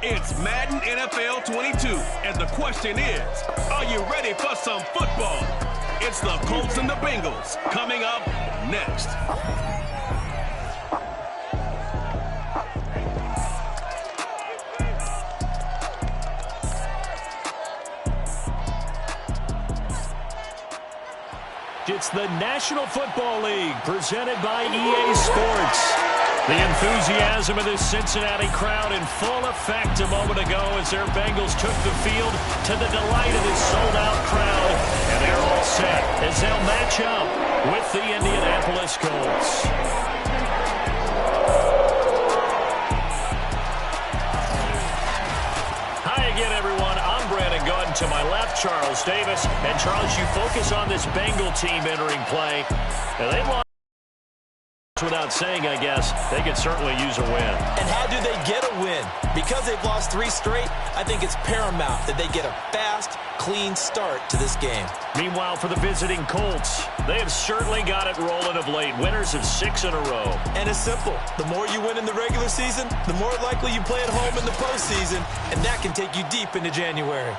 It's Madden NFL 22, and the question is, are you ready for some football? It's the Colts and the Bengals coming up next. It's the National Football League presented by EA Sports. The enthusiasm of this Cincinnati crowd in full effect a moment ago as their Bengals took the field to the delight of this sold-out crowd. And they're all set as they'll match up with the Indianapolis Colts. Hi again, everyone. I'm Brandon Gunn. To my left, Charles Davis. And Charles, you focus on this Bengal team entering play. Now, they've lost without saying, I guess. They could certainly use a win. And how do they get a win? Because they've lost 3 straight, I think it's paramount that they get a fast, clean start to this game. Meanwhile, for the visiting Colts, they have certainly got it rolling of late. Winners of 6 in a row. And it's simple. The more you win in the regular season, the more likely you play at home in the postseason, and that can take you deep into January.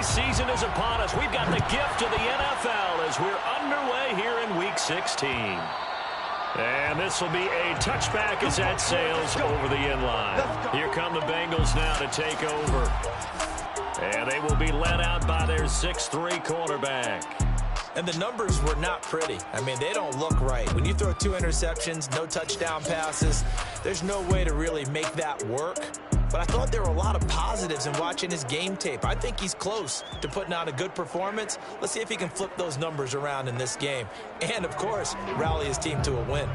Season is upon us. We've got the gift of the NFL as we're underway here in Week 16. And this will be a touchback as that sails over the inline. Here come the Bengals now to take over. And they will be led out by their 6'3" quarterback. And the numbers were not pretty. I mean, they don't look right. When you throw 2 interceptions, no touchdown passes, there's no way to really make that work. But I thought there were a lot of positives in watching his game tape. I think he's close to putting out a good performance. Let's see if he can flip those numbers around in this game. And, of course, rally his team to a win.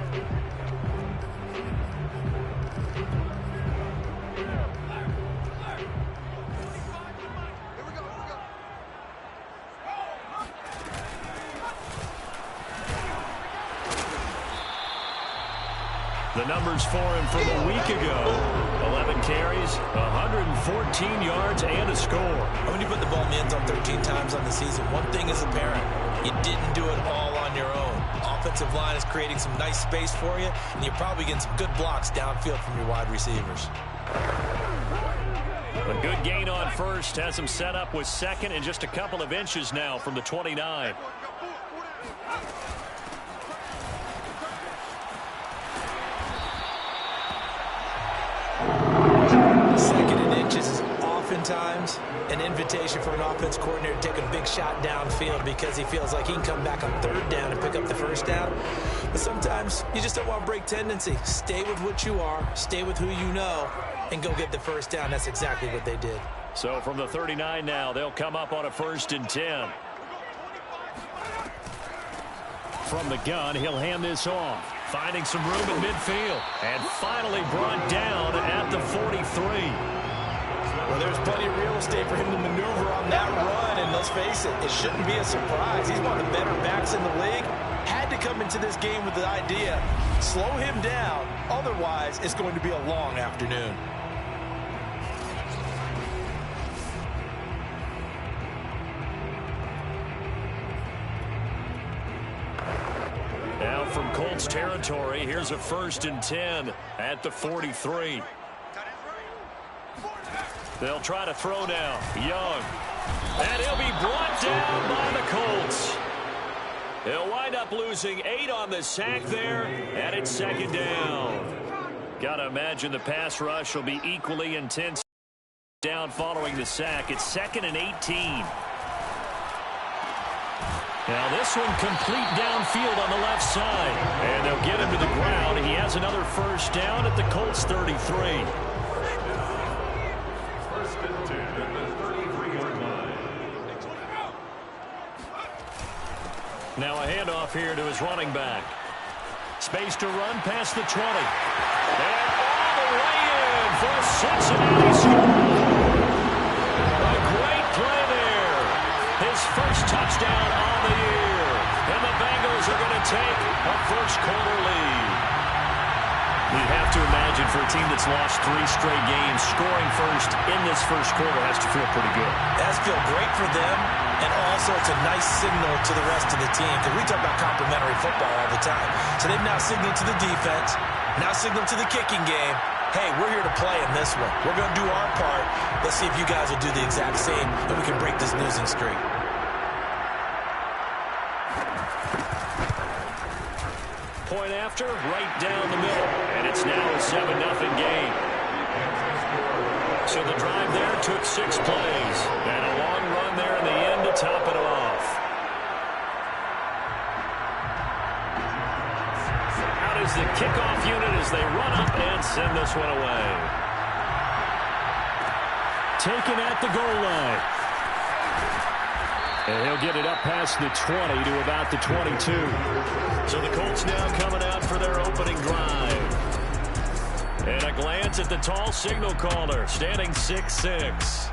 The numbers for him from a week ago. 11 carries, 114 yards, and a score. When you put the ball in the end zone 13 times on the season, one thing is apparent. You didn't do it all on your own. Offensive line is creating some nice space for you, and you're probably getting some good blocks downfield from your wide receivers. A good gain on first. Has him set up with second and just a couple of inches now from the 29. Second and inches is oftentimes an invitation for an offense coordinator to take a big shot downfield because he feels like he can come back on 3rd down and pick up the 1st down. But sometimes you just don't want to break tendency. Stay with what you are, stay with who you know, and go get the 1st down. That's exactly what they did. So from the 39 now, they'll come up on a 1st and 10. From the gun, he'll hand this off. Finding some room in midfield. And finally brought down at the 43. Well, there's plenty of real estate for him to maneuver on that run. And let's face it, it shouldn't be a surprise. He's one of the better backs in the league. Had to come into this game with the idea, slow him down. Otherwise, it's going to be a long afternoon. Now from Colts territory, here's a 1st and 10 at the 43. They'll try to throw now. Young. And he'll be brought down by the Colts. They'll wind up losing 8 on the sack there, and it's 2nd down. Got to imagine the pass rush will be equally intense down following the sack. It's 2nd and 18. Now this one complete downfield on the left side. And they'll get him to the ground. He has another 1st down at the Colts 33. Now a handoff here to his running back. Space to run past the 20. And all the way in for a Cincinnati score. A great play there. His first touchdown on the year. And the Bengals are going to take a first-quarter lead. You have to imagine for a team that's lost 3 straight games, scoring first in this first quarter has to feel pretty good. It has to feel great for them, and also it's a nice signal to the rest of the team, because we talk about complementary football all the time. So they've now signaled to the defense, now signaled to the kicking game, hey, we're here to play in this one. We're going to do our part. Let's see if you guys will do the exact same, and we can break this losing streak. Point after, right down the middle. And it's now a 7-0 game. So the drive there took 6 plays. And a long run there in the end to top it off. Out is the kickoff unit as they run up and send this one away. Taken at the goal line. And he'll get it up past the 20 to about the 22. So the Colts now coming out for their opening drive. And a glance at the tall signal caller, standing 6'6".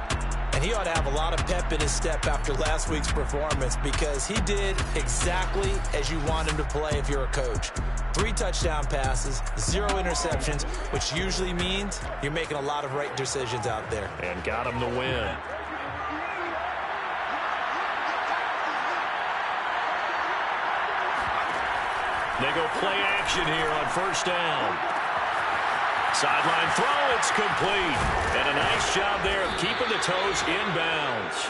And he ought to have a lot of pep in his step after last week's performance, because he did exactly as you want him to play if you're a coach. 3 touchdown passes, 0 interceptions, which usually means you're making a lot of right decisions out there. And got him the win. They go play action here on first down. Sideline throw, it's complete. And a nice job there of keeping the toes inbounds.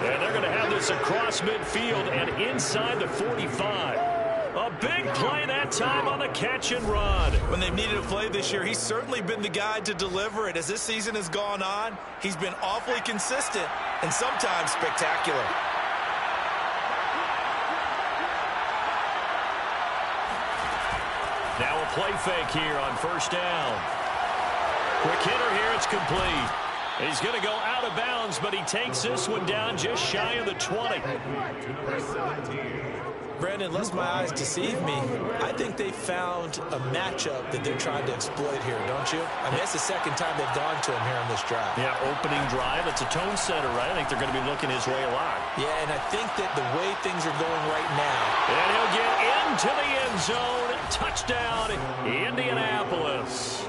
And they're going to have this across midfield and inside the 45. A big play that time on the catch and run. When they've needed a play this year, he's certainly been the guy to deliver it. As this season has gone on, he's been awfully consistent and sometimes spectacular. Now a play fake here on first down. Quick hitter here, it's complete. He's going to go out of bounds, but he takes this one down just shy of the 20. Brandon, lest my eyes deceive me, I think they found a matchup that they're trying to exploit here, don't you? I mean, it's the second time they've gone to him here on this drive. Yeah, opening drive. It's a tone setter, right? I think they're going to be looking his way a lot. Yeah, and I think that the way things are going right now. And he'll get into the end zone. Touchdown, Indianapolis.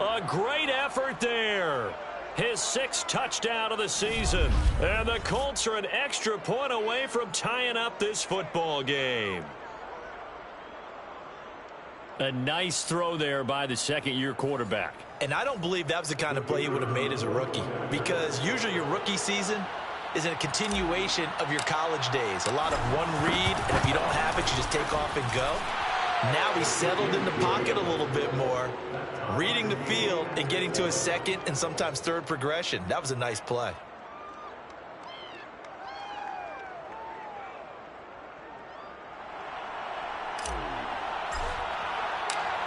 A great effort there. His 6th touchdown of the season. And the Colts are an extra point away from tying up this football game. A nice throw there by the second-year quarterback. And I don't believe that was the kind of play he would have made as a rookie, because usually your rookie season is a continuation of your college days. A lot of one read, and if you don't have it, you just take off and go. Now he's settled in the pocket a little bit more, reading the field and getting to his second and sometimes third progression. That was a nice play.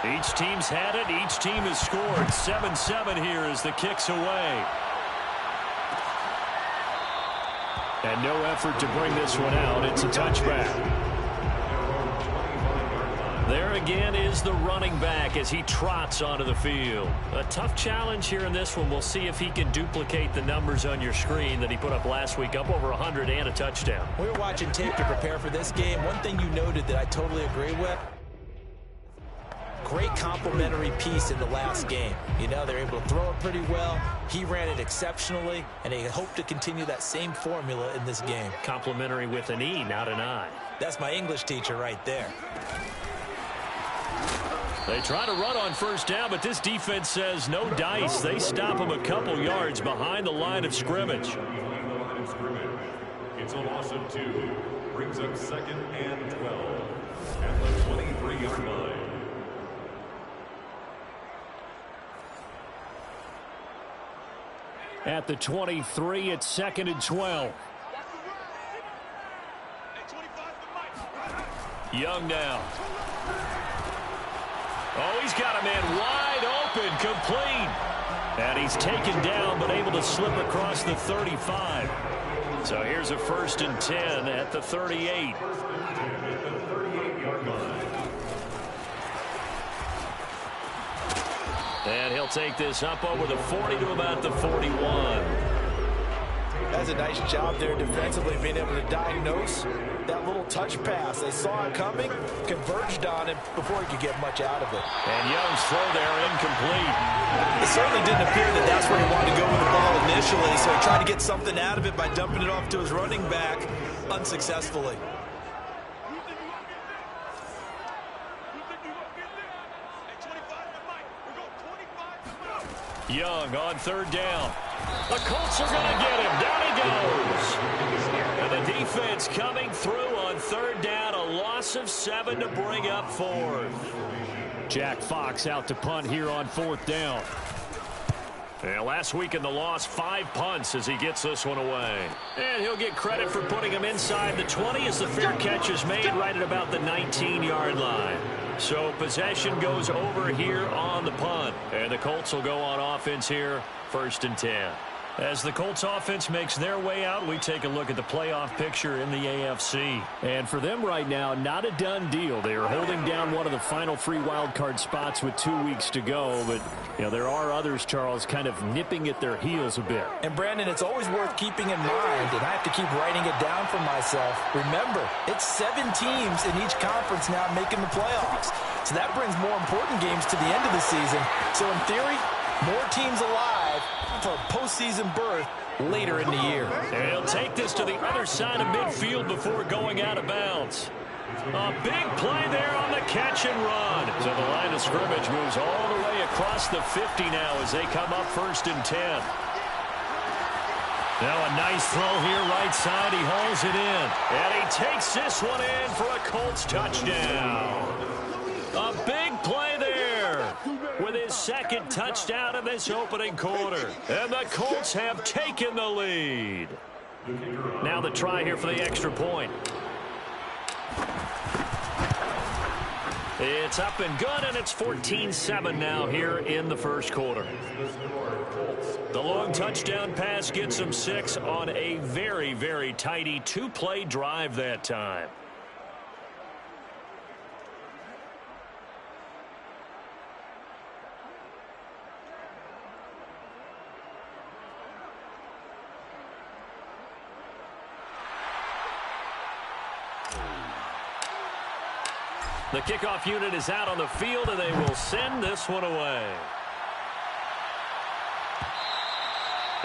Each team's had it. Each team has scored. 7-7 here as the kick's away. And no effort to bring this one out. It's a touchback. There again is the running back as he trots onto the field. A tough challenge here in this one. We'll see if he can duplicate the numbers on your screen that he put up last week, up over 100 and a touchdown. We were watching tape to prepare for this game. One thing you noted that I totally agree with, great complimentary piece in the last game. You know, they're able to throw it pretty well. He ran it exceptionally, and they hope to continue that same formula in this game. Complimentary with an E, not an I. That's my English teacher right there. They try to run on first down, but this defense says no dice. They stop him a couple yards behind the line of scrimmage. It's a loss of 2. Brings up 2nd and 12 at the 23-yard line. At the 23, it's 2nd and 12. Young now. Oh, he's got a man wide open, complete. And he's taken down, but able to slip across the 35. So here's a 1st and 10 at the 38. And he'll take this up over the 40 to about the 41. That's a nice job there defensively, being able to diagnose that little touch pass. They saw it coming, converged on it before he could get much out of it. And Young's throw there incomplete. It certainly didn't appear that that's where he wanted to go with the ball initially, so he tried to get something out of it by dumping it off to his running back unsuccessfully. Young on 3rd down. The Colts are going to get him. Down he goes. And the defense coming through on 3rd down. A loss of 7 to bring up 4th. Jack Fox out to punt here on 4th down. And last week in the loss, 5 punts as he gets this one away. And he'll get credit for putting him inside the 20 as the fair catch is made right at about the 19-yard line. So possession goes over here on the punt. And the Colts will go on offense here, 1st and 10. As the Colts offense makes their way out, we take a look at the playoff picture in the AFC. And for them right now, not a done deal. They are holding down one of the final 3 wildcard spots with 2 weeks to go. But, you know, there are others, Charles, kind of nipping at their heels a bit. And, Brandon, it's always worth keeping in mind, and I have to keep writing it down for myself. Remember, it's 7 teams in each conference now making the playoffs. So that brings more important games to the end of the season. So, in theory, more teams alive for postseason berth later in the year. And he'll take this to the other side of midfield before going out of bounds. A big play there on the catch and run. So the line of scrimmage moves all the way across the 50 now as they come up 1st and 10. Now a nice throw here right side. He hauls it in. And he takes this one in for a Colts touchdown. A big play there with his 2nd touchdown in this opening quarter. And the Colts have taken the lead. Now the try here for the extra point. It's up and good, and it's 14-7 now here in the 1st quarter. The long touchdown pass gets them 6 on a very, very tidy 2-play drive that time. The kickoff unit is out on the field, and they will send this one away.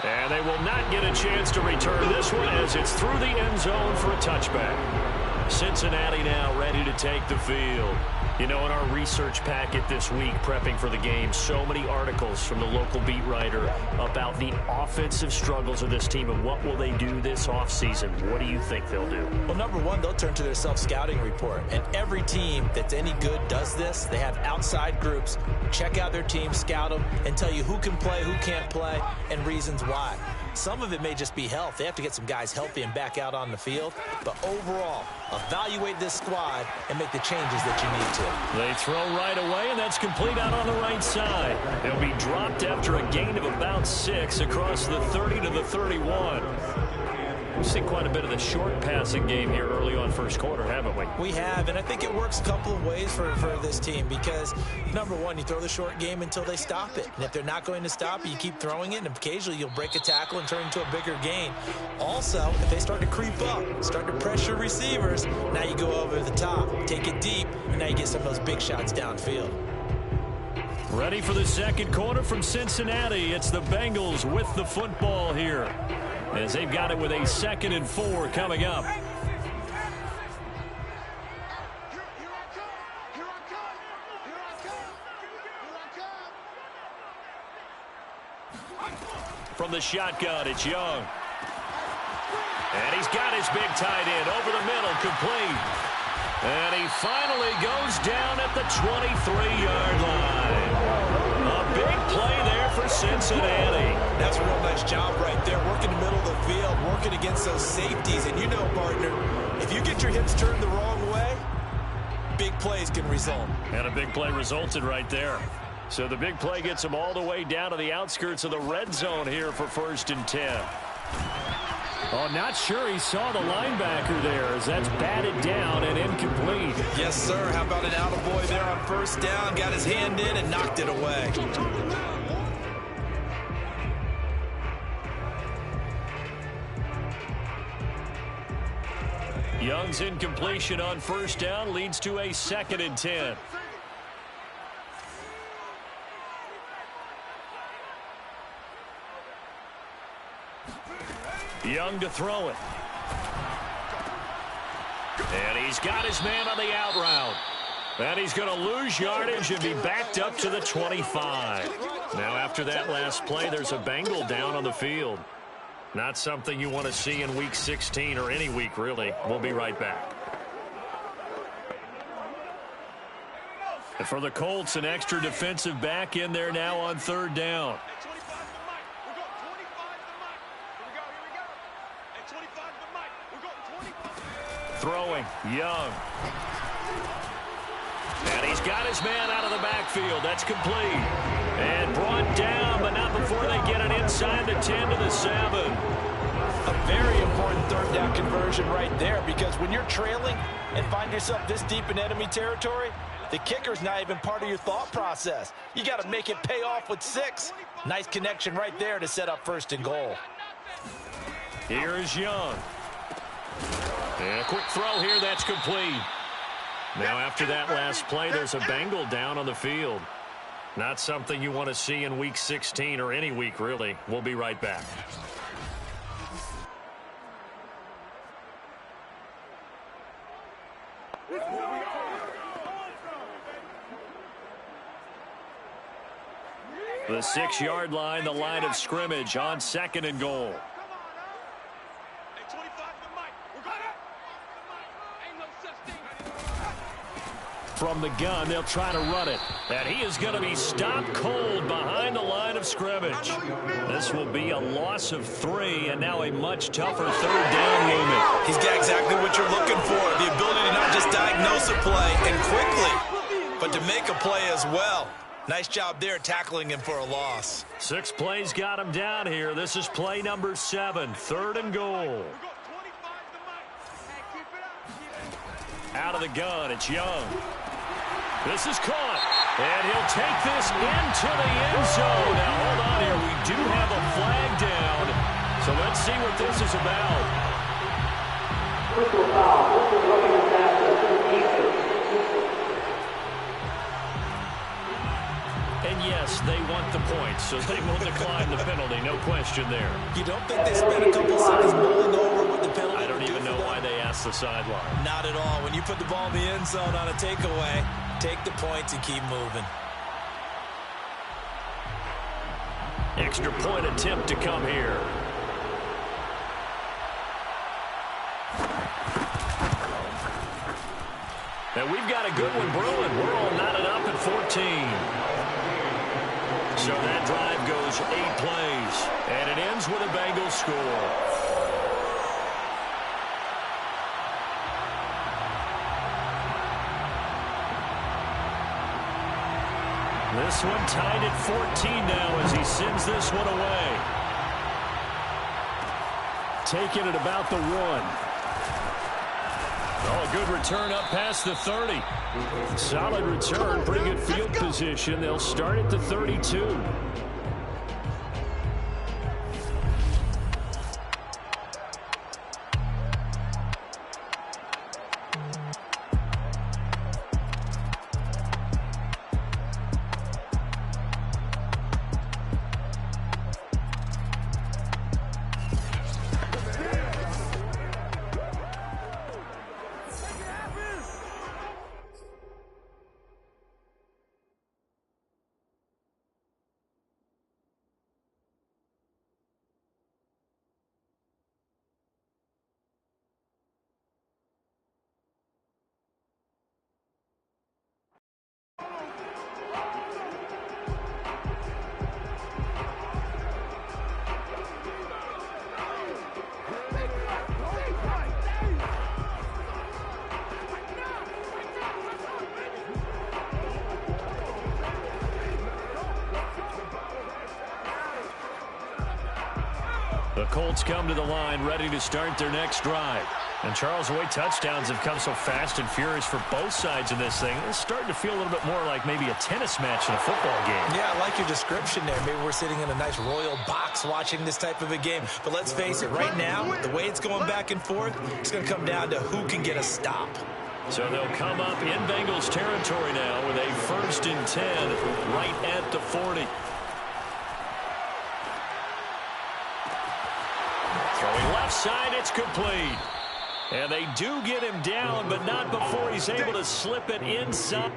And they will not get a chance to return this one as it's through the end zone for a touchback. Cincinnati now ready to take the field. You know, in our research packet this week, prepping for the game, so many articles from the local beat writer about the offensive struggles of this team and what will they do this offseason. What do you think they'll do? Well, number one, they'll turn to their self-scouting report. And every team that's any good does this. They have outside groups, check out their team, scout them, and tell you who can play, who can't play, and reasons why. Some of it may just be health. They have to get some guys healthy and back out on the field. But overall, evaluate this squad and make the changes that you need to. They throw right away, and that's complete out on the right side. They'll be dropped after a gain of about 6 across the 30 to the 31. We've seen quite a bit of the short passing game here early on 1st quarter, haven't we? We have, and I think it works a couple of ways for this team because, number one, you throw the short game until they stop it. And if they're not going to stop it, you keep throwing it, and occasionally you'll break a tackle and turn into a bigger gain. Also, if they start to creep up, start to pressure receivers, now you go over the top, take it deep, and now you get some of those big shots downfield. Ready for the 2nd quarter from Cincinnati. It's the Bengals with the football here, as they've got it with a 2nd and 4 coming up. From the shotgun, it's Young. And he's got his big tight end over the middle, complete. And he finally goes down at the 23-yard line. A big play there for Cincinnati. That's a real nice job right there, working the middle of the field, working against those safeties. And you know, partner, if you get your hips turned the wrong way, big plays can result. And a big play resulted right there. So the big play gets them all the way down to the outskirts of the red zone here for 1st and 10. Oh, not sure he saw the linebacker there as that's batted down and incomplete. Yes, sir. How about an attaboy there on first down? Got his hand in and knocked it away. Young's incompletion on first down leads to a 2nd and 10. Young to throw it. And he's got his man on the out route. And he's going to lose yardage and be backed up to the 25. Now after that last play, there's a Bengal down on the field. Not something you want to see in Week 16 or any week, really. We'll be right back. And for the Colts, an extra defensive back in there now on 3rd down. Throwing, Young. And he's got his man out of the backfield. That's complete. And brought down, but not before they get it inside the 10 to the 7. A very important 3rd down conversion right there, because when you're trailing and find yourself this deep in enemy territory, the kicker's not even part of your thought process. You got to make it pay off with 6. Nice connection right there to set up 1st and goal. Here is Young. And a quick throw here, that's complete. Now after that last play, there's a Bengal down on the field. Not something you want to see in Week 16 or any week, really. We'll be right back. The 6-yard line, the line of scrimmage on 2nd and goal. From the gun, they'll try to run it. And he is going to be stopped cold behind the line of scrimmage. This will be a loss of 3, and now a much tougher 3rd down looming. He's got exactly what you're looking for, the ability to not just diagnose a play and quickly, but to make a play as well. Nice job there tackling him for a loss. 6 plays got him down here. This is play number 7, 3rd and goal. Out of the gun, it's Young. This is caught, and he'll take this into the end zone. Now, hold on here. We do have a flag down, so let's see what this is about. And yes, they want the points, so they will decline the penalty. No question there. You don't think they spent a couple seconds mulling over what the penalty? I don't even know why they asked the sideline. Not at all. When you put the ball in the end zone on a takeaway, take the points and keep moving. Extra point attempt to come here. And we've got a good one brewing. We're all knotted up at 14. So that drive goes 8 plays, and it ends with a Bengals score. This one tied at 14 now as he sends this one away. Taking it about the 1. Oh, a good return up past the 30. Solid return, pretty good field position. They'll start at the 32. The Colts come to the line ready to start their next drive. And Charles, the way touchdowns have come so fast and furious for both sides in this thing, it's starting to feel a little bit more like maybe a tennis match in a football game. Yeah, I like your description there. Maybe we're sitting in a nice royal box watching this type of a game. But let's face it, right now, the way it's going back and forth, it's going to come down to who can get a stop. So they'll come up in Bengals territory now with a 1st and 10 right at the 40. Throwing left side, it's complete. And they do get him down, but not before he's able to slip it inside.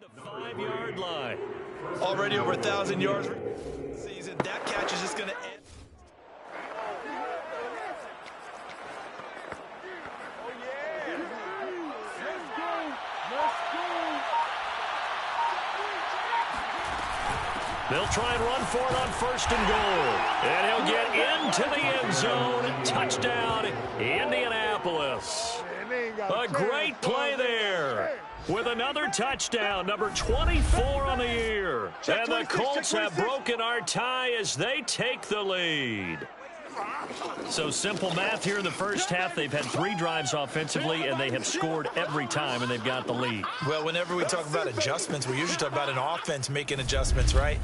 The 5-yard line. Already over 1,000 yards season. That catch is just going to end. They'll try and run for it on 1st and goal. And he'll get into the end zone. Touchdown, Indianapolis. A great play there. With another touchdown, number 24 on the year. And the Colts have broken our tie as they take the lead. So simple math here in the first half. They've had 3 drives offensively, and they have scored every time, and they've got the lead. Well, whenever we talk about adjustments, we usually talk about an offense making adjustments, right?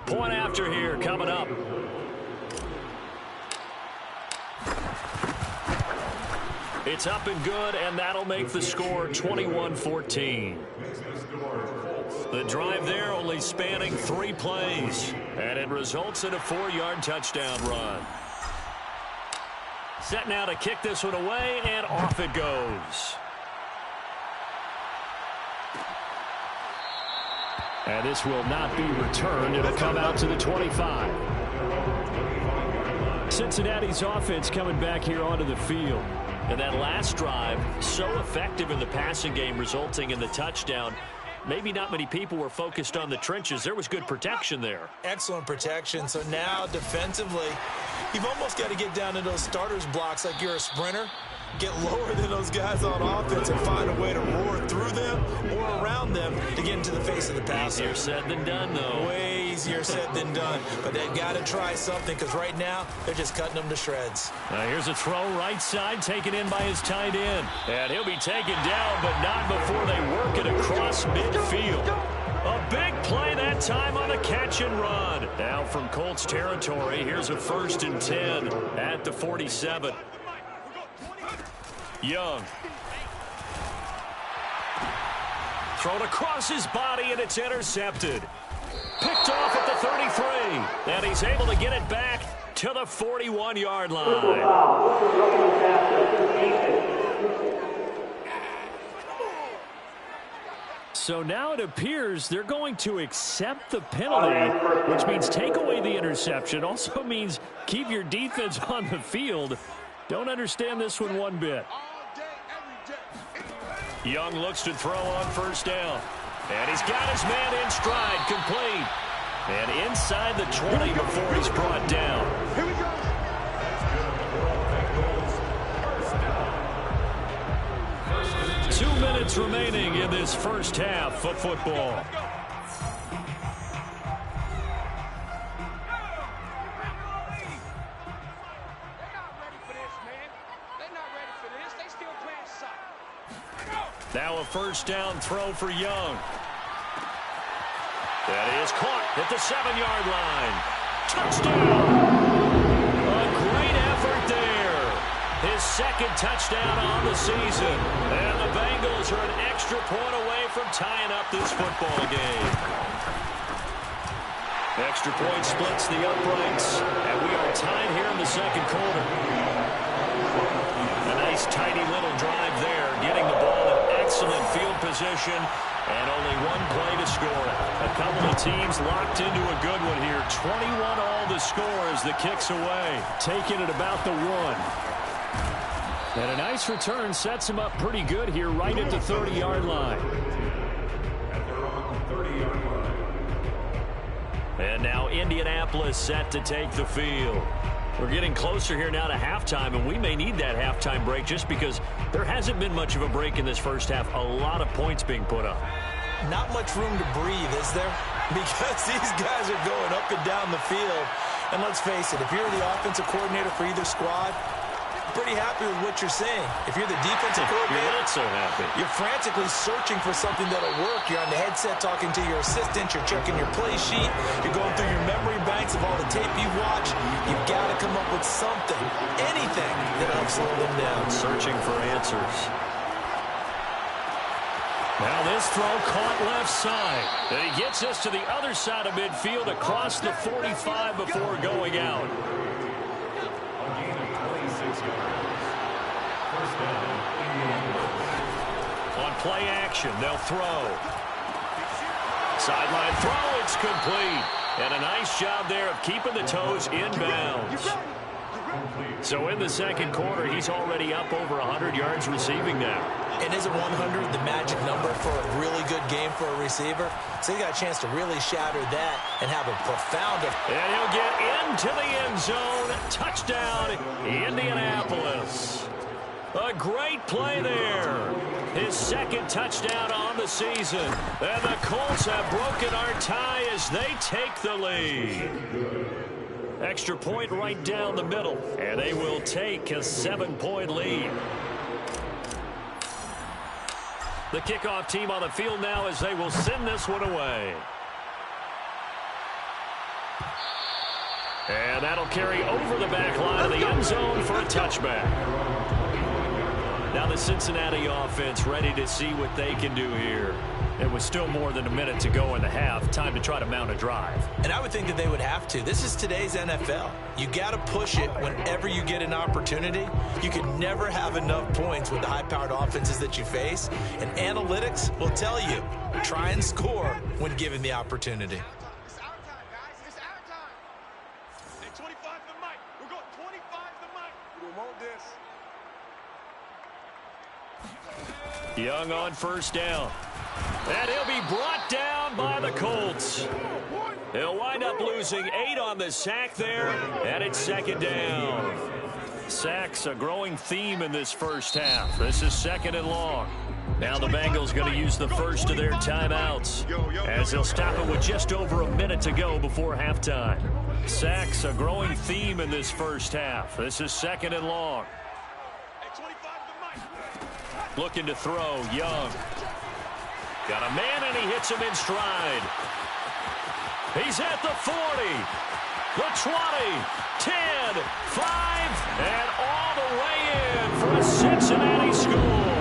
Point after here coming up. It's up and good, and that'll make the score 21-14. The drive there only spanning 3 plays, and it results in a 4-yard touchdown run. Set now to kick this one away, and off it goes. And this will not be returned. It'll come out to the 25. Cincinnati's offense coming back here onto the field. And that last drive, so effective in the passing game, resulting in the touchdown. Maybe not many people were focused on the trenches. There was good protection there. Excellent protection. So now defensively, you've almost got to get down to those starters blocks like you're a sprinter. Get lower than those guys on offense and find a way to roar through them or around them to get into the face of the passer. Easier said than done, though. Way easier said than done. But they've got to try something because right now they're just cutting them to shreds. Here's a throw right side taken in by his tight end. And he'll be taken down, but not before they work it across midfield. A big play that time on a catch and run. Now from Colts territory, here's a 1st and 10 at the 47. Young. Thrown across his body, and it's intercepted. Picked off at the 33. And he's able to get it back to the 41-yard line. So now it appears they're going to accept the penalty, which means take away the interception. Also means keep your defense on the field. Don't understand this one bit. Young looks to throw on 1st down. And he's got his man in stride, complete. And inside the 20 before he's brought down. Here we go. 2 minutes remaining in this first half of football. Now a 1st down throw for Young. That is caught at the 7-yard line. Touchdown! A great effort there. His 2nd touchdown on the season. And the Bengals are an extra point away from tying up this football game. Extra point splits the uprights. And we are tied here in the 2nd quarter. A nice tidy little drive there, getting the ball in excellent field position, and only 1 play to score. A couple of teams locked into a good one here. 21 all to score as the kick's away. Taking it about the 1. And a nice return sets him up pretty good here right at the 30-yard line. And now Indianapolis set to take the field. We're getting closer here now to halftime, and we may need that halftime break just because there hasn't been much of a break in this first half. A lot of points being put up. Not much room to breathe, is there? Because these guys are going up and down the field. And let's face it, if you're the offensive coordinator for either squad, pretty happy with what you're seeing. If you're the defensive coordinator, you're not so happy. You're frantically searching for something that'll work. You're on the headset talking to your assistant. You're checking your play sheet. You're going through your memory banks of all the tape you've watched. You've got to come up with something, anything that helps slow them down. Searching for answers. Now this throw caught left side. And he gets us to the other side of midfield across the 45 before going out. On play action, they'll throw. Sideline throw, it's complete. And a nice job there of keeping the toes inbounds. So in the second quarter, he's already up over 100 yards receiving now. And isn't 100 the magic number for a really good game for a receiver? So he got a chance to really shatter that and have a profound... And he'll get into the end zone. Touchdown, Indianapolis. A great play there. His second touchdown on the season. And the Colts have broken our tie as they take the lead. Extra point right down the middle. And they will take a 7-point lead. The kickoff team on the field now as they will send this one away. And that'll carry over the back line of the end zone for a touchback. Now the Cincinnati offense ready to see what they can do here. It was still more than a minute to go in the half. Time to try to mount a drive. And I would think that they would have to. This is today's NFL. You got to push it whenever you get an opportunity. You can never have enough points with the high-powered offenses that you face. And analytics will tell you, try and score when given the opportunity. It's our time, guys. It's our time. Hey, 25 the mic. We're going 25 the mic. We don't want this. Young on first down. And he'll be brought down by the Colts. He'll wind up losing 8 on the sack there, and it's second down. Sacks a growing theme in this first half. This is second and long. Now the Bengals going to use the first of their timeouts as they'll stop it with just over a minute to go before halftime. Sacks a growing theme in this first half. This is second and long. Looking to throw, Young. Got a man, and he hits him in stride. He's at the 40, the 20, 10, 5, and all the way in for a Cincinnati score.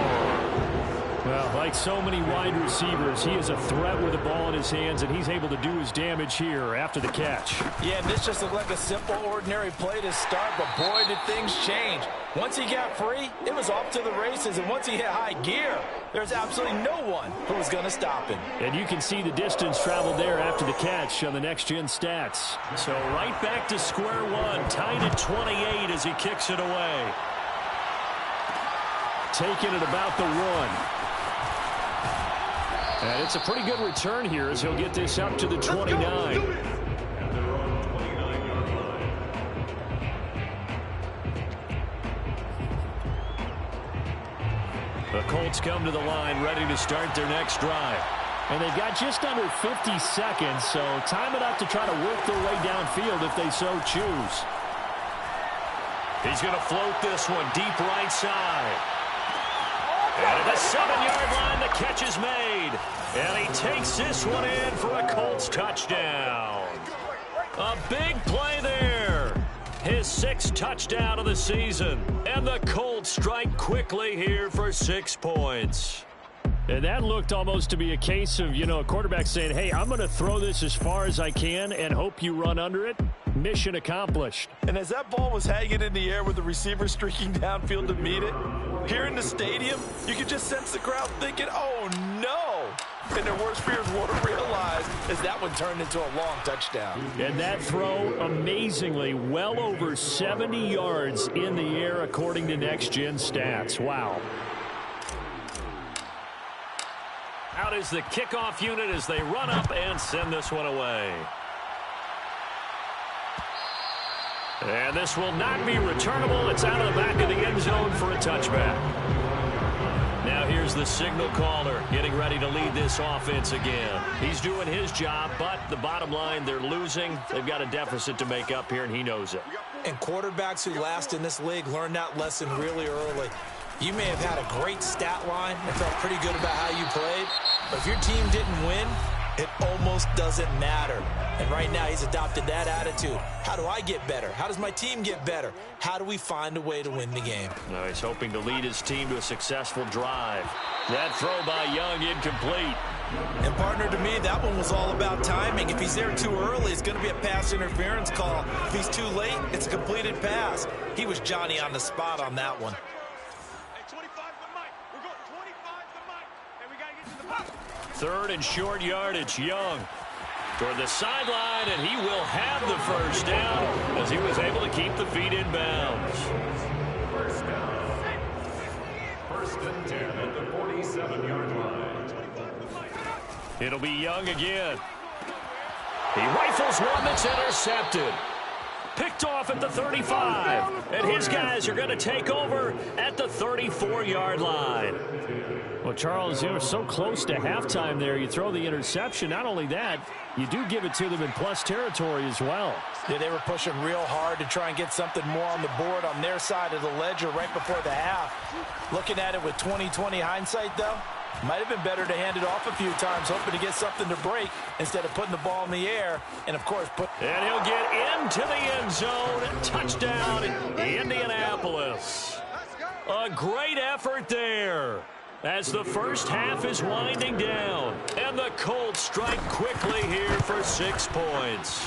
Well, like so many wide receivers, he is a threat with the ball in his hands, and he's able to do his damage here after the catch. Yeah, and this just looked like a simple, ordinary play to start, but boy, did things change. Once he got free, it was off to the races, and once he hit high gear, there's absolutely no one who was going to stop him. And you can see the distance traveled there after the catch on the next-gen stats. So right back to square one, tied at 28 as he kicks it away. Taking it about the 1. And it's a pretty good return here as he'll get this up to the 29. The Colts come to the line ready to start their next drive. And they've got just under 50 seconds, so time enough to try to work their way downfield if they so choose. He's going to float this one deep right side. And at the 7-yard line, the catch is made. And he takes this one in for a Colts touchdown. A big play there. His 6th touchdown of the season. And the Colts strike quickly here for 6 points. And that looked almost to be a case of, a quarterback saying, hey, I'm going to throw this as far as I can and hope you run under it. Mission accomplished. And as that ball was hanging in the air with the receiver streaking downfield to meet it, here in the stadium, you could just sense the crowd thinking, oh, no. And their worst fears weren't realized as that one turned into a long touchdown. And that throw, amazingly, well over 70 yards in the air according to next-gen stats. Wow. Out is the kickoff unit as they run up and send this one away. And this will not be returnable. It's out of the back of the end zone for a touchback. Now here's the signal caller getting ready to lead this offense again. He's doing his job, but the bottom line, they're losing. They've got a deficit to make up here, and he knows it. And quarterbacks who last in this league learn that lesson really early. You may have had a great stat line and felt pretty good about how you played, but if your team didn't win, it almost doesn't matter. And right now he's adopted that attitude. How do I get better? How does my team get better? How do we find a way to win the game? Now he's hoping to lead his team to a successful drive. That throw by Young incomplete. And partner, to me, that one was all about timing. If he's there too early, it's going to be a pass interference call. If he's too late, it's a completed pass. He was Johnny on the spot on that one. Third and short yardage, Young toward the sideline, and he will have the first down as he was able to keep the feet in bounds. First down. First and 10 at the 47-yard line. It'll be Young again. He rifles one that's intercepted. Picked off at the 35, and his guys are going to take over at the 34-yard line. Well, Charles, you were so close to halftime there. You throw the interception. Not only that, you do give it to them in plus territory as well. Yeah, they were pushing real hard to try and get something more on the board on their side of the ledger right before the half. Looking at it with 20/20 hindsight, though, might have been better to hand it off a few times, hoping to get something to break instead of putting the ball in the air. And, of course, And he'll get into the end zone. Touchdown, Indianapolis. A great effort there as the first half is winding down. And the Colts strike quickly here for 6 points.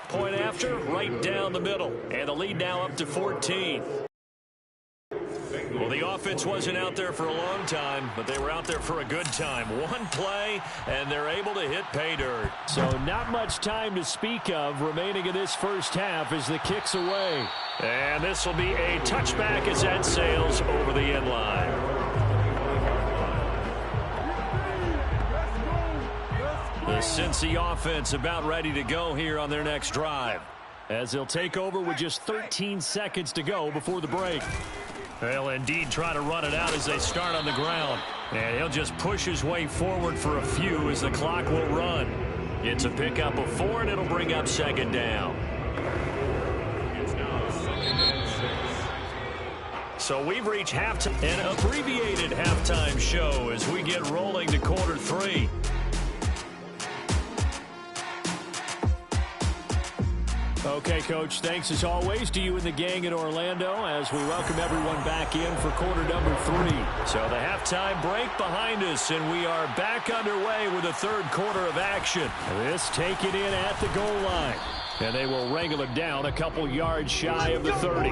Point after, right down the middle. And the lead now up to 14. Well, the offense wasn't out there for a long time, but they were out there for a good time. One play, and they're able to hit pay dirt. So not much time to speak of remaining in this first half as the kick's away. And this will be a touchback as that sails over the end line. The Cincy offense about ready to go here on their next drive, as they'll take over with just 13 seconds to go before the break. They'll indeed try to run it out as they start on the ground. And he'll just push his way forward for a few as the clock will run. It's a pickup of 4, and it'll bring up second down. It's now 2nd and 6. So we've reached halftime, an abbreviated halftime show as we get rolling to quarter 3. Okay, Coach, thanks as always to you and the gang in Orlando as we welcome everyone back in for quarter number 3. So the halftime break behind us, and we are back underway with the third quarter of action. This taken in at the goal line, and they will wrangle him down a couple yards shy of the 30.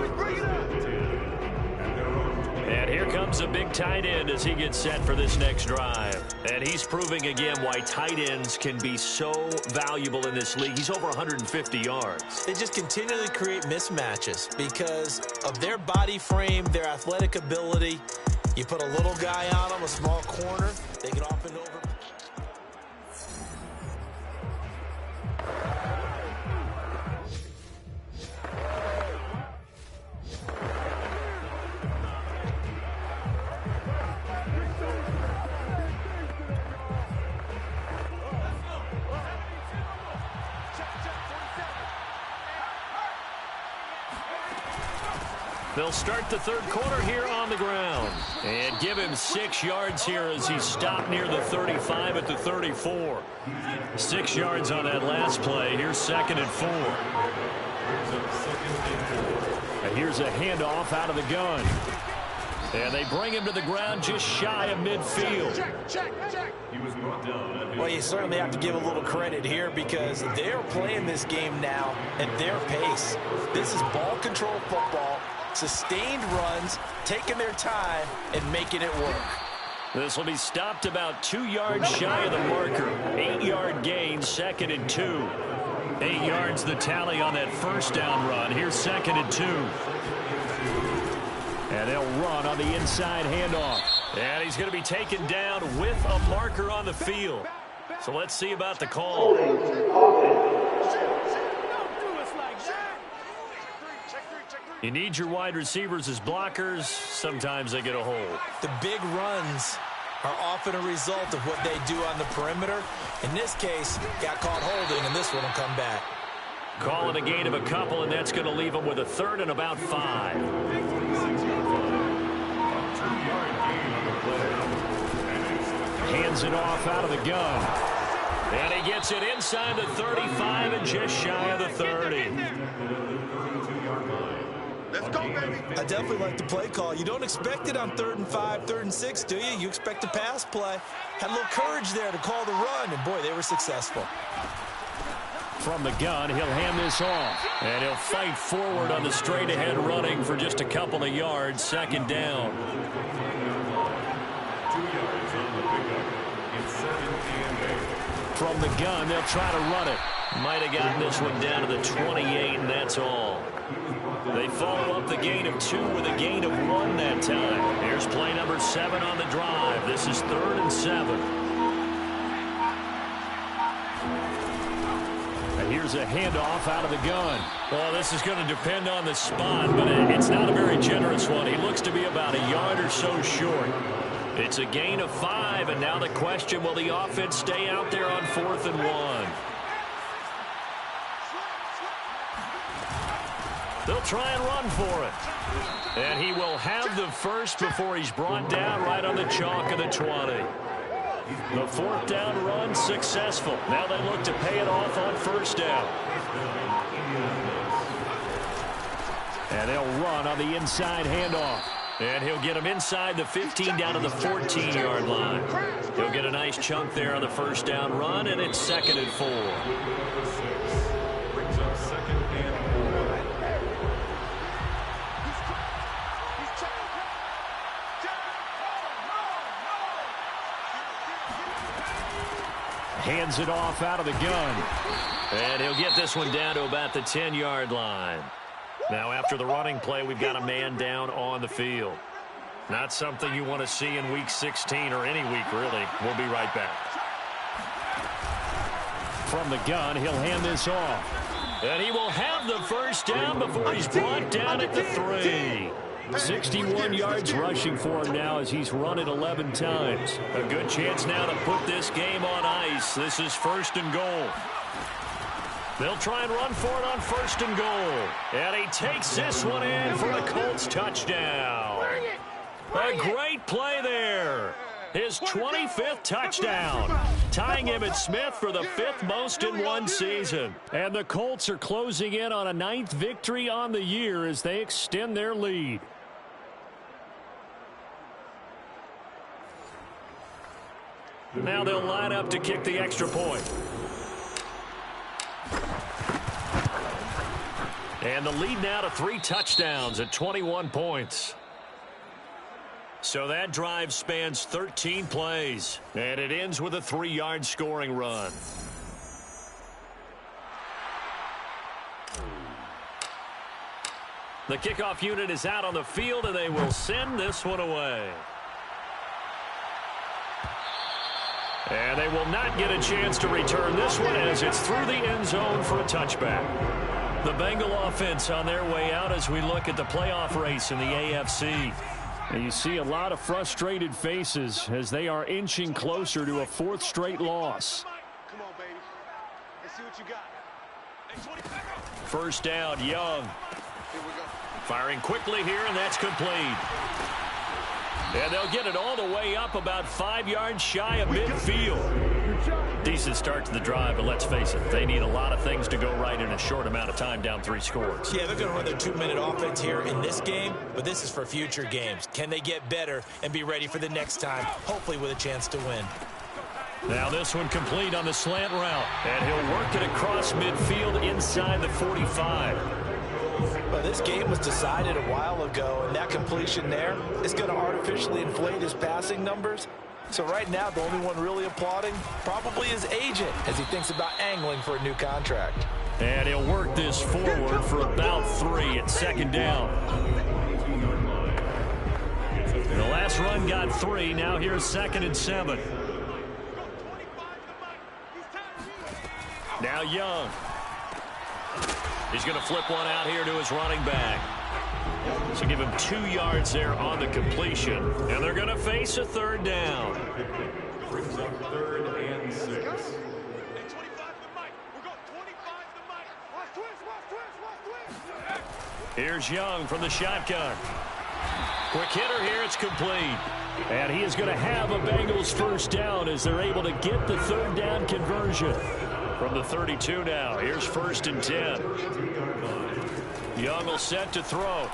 And here comes a big tight end as he gets set for this next drive. And he's proving again why tight ends can be so valuable in this league. He's over 150 yards. They just continually create mismatches because of their body frame, their athletic ability. You put a little guy on them, a small corner, they can often over. They'll start the third quarter here on the ground and give him 6 yards here as he stopped near the 35 at the 34. 6 yards on that last play. Here's 2nd and 4. And here's a handoff out of the gun. And they bring him to the ground just shy of midfield. He was brought down. Well, you certainly have to give a little credit here because they're playing this game now at their pace. This is ball control football. Sustained runs, taking their time, and making it work. This will be stopped about 2 yards shy of the marker. 8-yard gain, 2nd and 2. 8 yards the tally on that first down run. Here's 2nd and 2. And they'll run on the inside handoff. And he's going to be taken down with a marker on the field. So let's see about the call. You need your wide receivers as blockers. Sometimes they get a hold. The big runs are often a result of what they do on the perimeter. In this case, got caught holding, and this one will come back. Call it a gain of a couple, and that's going to leave them with a third and about 5. Hands it off out of the gun. And he gets it inside the 35 and just shy of the 30. Let's go, baby. I definitely like the play call. You don't expect it on 3rd and 5, 3rd and 6, do you? You expect a pass play. Had a little courage there to call the run, and boy, they were successful. From the gun, he'll hand this off. And he'll fight forward on the straight-ahead running for just a couple of yards. 2nd down. 2 yards on the pickup. It's 2nd and 8. From the gun, they'll try to run it. Might have gotten this one down to the 28, and that's all. They follow up the gain of 2 with a gain of 1 that time. Here's play number 7 on the drive. This is 3rd and 7. And here's a handoff out of the gun. Well, this is going to depend on the spot, but it's not a very generous one. He looks to be about a yard or so short. It's a gain of 5, and now the question, will the offense stay out there on 4th and 1? They'll try and run for it. And he will have the first before he's brought down right on the chalk of the 20. The 4th down run successful. Now they look to pay it off on 1st down. And they'll run on the inside handoff. And he'll get him inside the 15 down to the 14-yard line. He'll get a nice chunk there on the 1st down run, and it's 2nd and 4. Brings up 2nd and 4. Hands it off out of the gun. And he'll get this one down to about the 10-yard line. Now, after the running play, we've got a man down on the field. Not something you want to see in Week 16 or any week, really. We'll be right back. From the gun, he'll hand this off. And he will have the 1st down before he's brought down at the 3. 61 yards rushing for him now as he's run it 11 times. A good chance now to put this game on ice. This is 1st and goal. They'll try and run for it on 1st and goal. And he takes this one in for the Colts touchdown. A great play there. His 25th touchdown. Tying Emmitt Smith for the 5th most in one season. And the Colts are closing in on a 9th victory on the year as they extend their lead. Now they'll line up to kick the extra point. And the lead now to 3 touchdowns at 21 points. So that drive spans 13 plays. And it ends with a 3-yard scoring run. The kickoff unit is out on the field, and they will send this one away. And they will not get a chance to return this one as it's through the end zone for a touchback. The Bengal offense on their way out as we look at the playoff race in the AFC. And you see a lot of frustrated faces as they are inching closer to a 4th straight loss. Come on, baby. Let's see what you got. 1st down, Young. Here we go. Firing quickly here, and that's complete. And they'll get it all the way up about 5 yards shy of midfield. Decent start to the drive, but let's face it, they need a lot of things to go right in a short amount of time down 3 scores. Yeah, they're going to run their 2-minute offense here in this game, but this is for future games. Can they get better and be ready for the next time, hopefully with a chance to win? Now this one complete on the slant route, and he'll work it across midfield inside the 45. Well, this game was decided a while ago, and that completion there is going to artificially inflate his passing numbers. So right now, the only one really applauding probably his agent as he thinks about angling for a new contract. And he'll work this forward for about 3 at 2nd down. The last run got 3. Now here's 2nd and 7. Now Young. He's going to flip one out here to his running back. So give him 2 yards there on the completion. And they're going to face a third down. Brings up 3rd and 6. Hey, 25 to the mic. We're going 25 to the mic. Watch twist, watch twist, watch twist. Here's Young from the shotgun. Quick hitter here. It's complete. And he is going to have a Bengals first down as they're able to get the third down conversion. From the 32 now. Here's 1st and 10. Young will set to throw.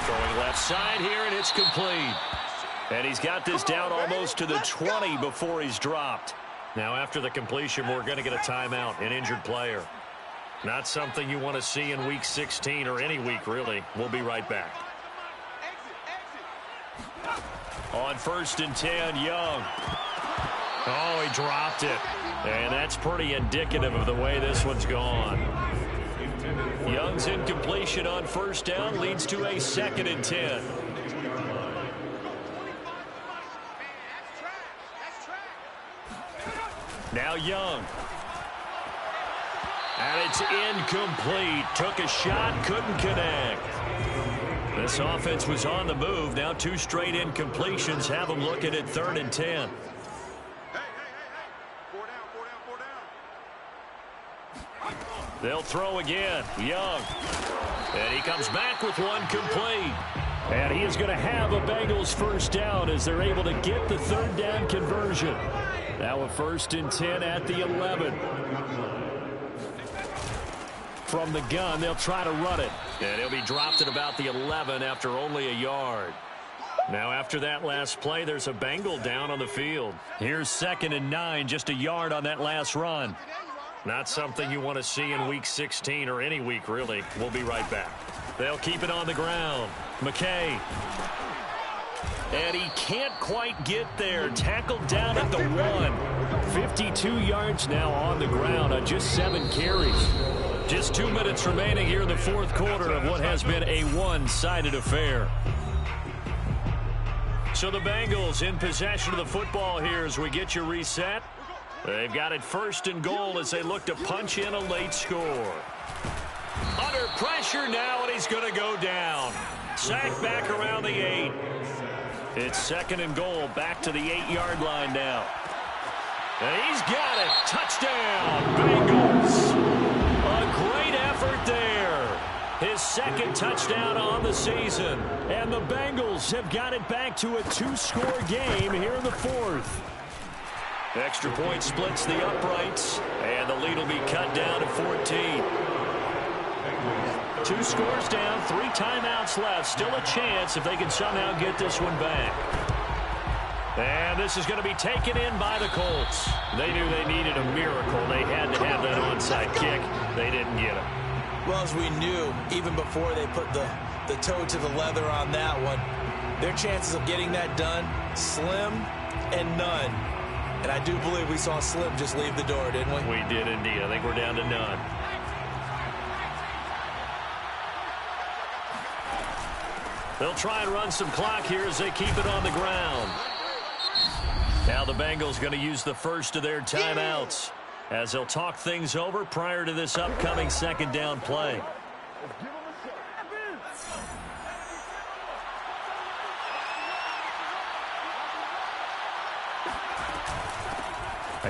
Throwing left side here, and it's complete. And he's got this down almost to the 20 before he's dropped. Now after the completion, we're going to get a timeout, an injured player. Not something you want to see in Week 16 or any week, really. We'll be right back. On 1st and 10, Young. Oh, he dropped it. And that's pretty indicative of the way this one's gone. Young's incompletion on 1st down leads to a 2nd and 10. Now Young. And it's incomplete. Took a shot, couldn't connect. This offense was on the move. Now 2 straight incompletions have them looking at 3rd and 10. They'll throw again. Young. And he comes back with one complete. And he is going to have a Bengals first down as they're able to get the third down conversion. Now a 1st and 10 at the 11. From the gun, they'll try to run it. And he'll be dropped at about the 11 after only a yard. Now after that last play, there's a Bengal down on the field. Here's 2nd and 9, just a yard on that last run. Not something you want to see in Week 16 or any week, really. We'll be right back. They'll keep it on the ground. McKay. And he can't quite get there. Tackled down at the 1. 52 yards now on the ground on just 7 carries. Just 2 minutes remaining here in the 4th quarter of what has been a one-sided affair. So the Bengals in possession of the football here as we get you reset. They've got it 1st and goal as they look to punch in a late score. Under pressure now, and he's going to go down. Sacked back around the 8. It's 2nd and goal, back to the 8-yard line now. And he's got it. Touchdown, Bengals. A great effort there. His 2nd touchdown on the season. And the Bengals have got it back to a 2-score game here in the 4th. Extra point splits the uprights, and the lead will be cut down to 14. 2 scores down, 3 timeouts left. Still a chance if they can somehow get this one back. And this is going to be taken in by the Colts. They knew they needed a miracle. They had to have that onside kick. They didn't get it. Well, as we knew, even before they put the toe to the leather on that one, their chances of getting that done, slim and none. And I do believe we saw Slim just leave the door, didn't we? We did indeed. I think we're down to none. They'll try and run some clock here as they keep it on the ground. Now the Bengals going to use the first of their timeouts as they'll talk things over prior to this upcoming 2nd down play.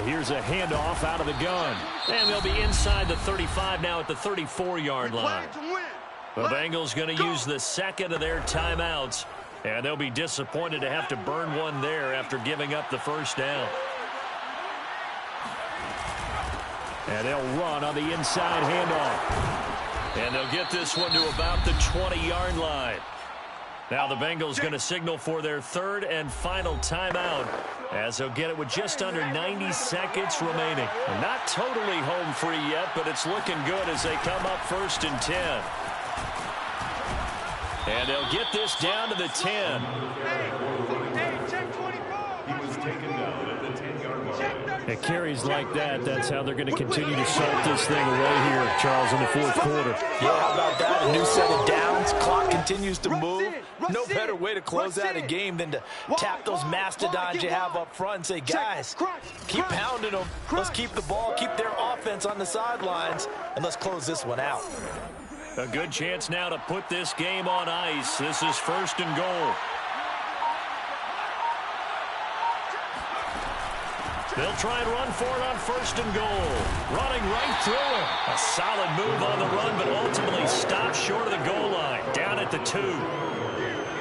Here's a handoff out of the gun. And they'll be inside the 35 now at the 34-yard line. The Bengals going to use the 2nd of their timeouts. And they'll be disappointed to have to burn one there after giving up the first down. And they'll run on the inside handoff. And they'll get this one to about the 20-yard line. Now the Bengals going to signal for their 3rd and final timeout as they'll get it with just under 90 seconds remaining. Not totally home free yet, but it's looking good as they come up 1st and 10. And they'll get this down to the 10. He was taken down at the 10-yard line. At carries like that, that's how they're going to continue to salt this thing away here, Charles, in the fourth quarter. Yeah, how about that? A new set of downs. Clock continues to move. No better way to close out a game than to tap those mastodons you have up front and say, guys, keep pounding them. Let's keep the ball, keep their offense on the sidelines, and let's close this one out. A good chance now to put this game on ice. This is 1st and goal. They'll try and run for it on 1st and goal. Running right through him. A solid move on the run, but ultimately stopped short of the goal line. Down at the 2.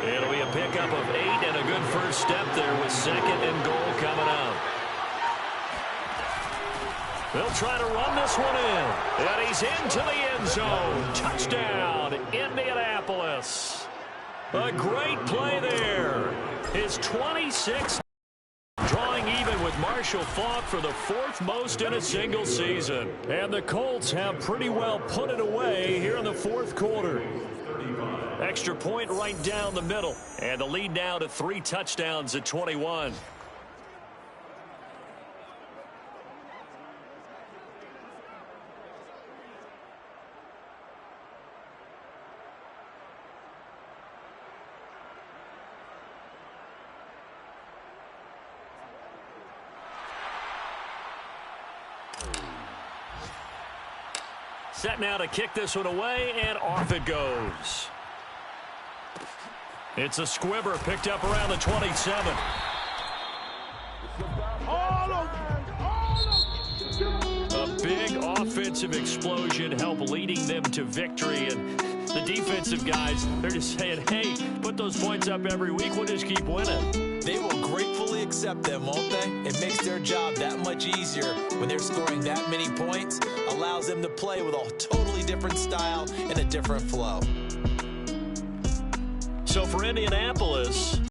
It'll be a pickup of 8 and a good first step there with 2nd and goal coming out. They'll try to run this one in. And he's into the end zone. Touchdown, Indianapolis. A great play there. His 26th. Drawing even with Marshall Faulk for the 4th most in a single season. And the Colts have pretty well put it away here in the 4th quarter. Extra point right down the middle. And the lead now to 3 touchdowns at 21. Set now to kick this one away, and off it goes. It's a squibber picked up around the 27. A big offensive explosion helped leading them to victory, and the defensive guys, they're just saying, hey, put those points up every week, we'll just keep winning. They will gratefully accept them, won't they? It makes their job that much easier when they're scoring that many points. Allows them to play with a totally different style and a different flow. So for Indianapolis,